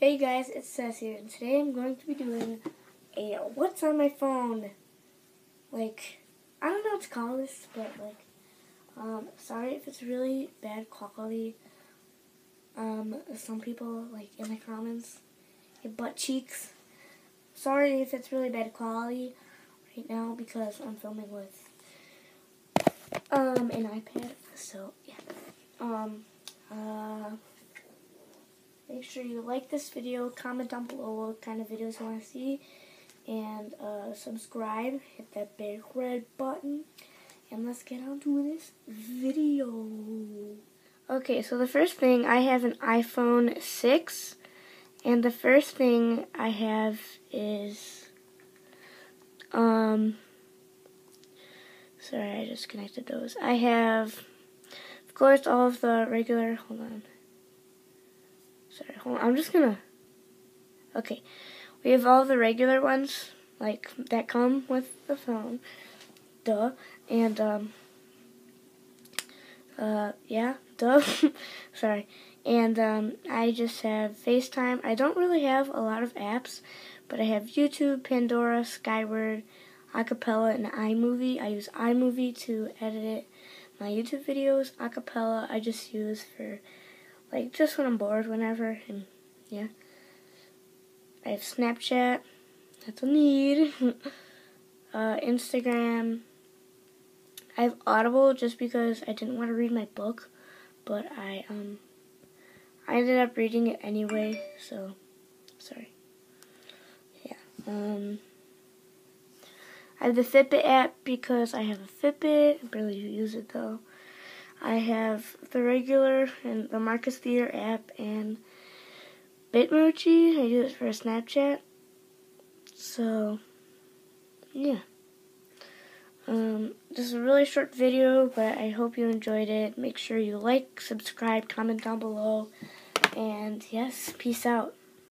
Hey guys, it's Seth here, and today I'm going to be doing a what's on my phone. I don't know what to call this, but sorry if it's really bad quality. Some people, in the comments, your butt cheeks. Sorry if it's really bad quality right now because I'm filming with, an iPad, so, yeah. Make sure you like this video, comment down below what kind of videos you want to see, and subscribe, hit that big red button, and let's get on to this video. Okay, so the first thing, I have an iPhone 6, and the first thing I have is, sorry, I just connected those. I have, of course, all of the regular, hold on, I'm just gonna, okay, we have all the regular ones, that come with the phone, duh, and, yeah, duh, sorry, and, I just have FaceTime. I don't really have a lot of apps, but I have YouTube, Pandora, Skyward, Acapella, and iMovie. I use iMovie to edit my YouTube videos. Acapella I just use for, just when I'm bored, whenever, and, yeah. I have Snapchat, that's a need, Instagram. I have Audible just because I didn't want to read my book, but I ended up reading it anyway, so, sorry. Yeah, I have the Fitbit app because I have a Fitbit. I barely use it, though. I have the regular and the Marcus Theater app and Bitmoji. I use it for Snapchat. So, yeah. This is a really short video, but I hope you enjoyed it. Make sure you like, subscribe, comment down below. And yes, peace out.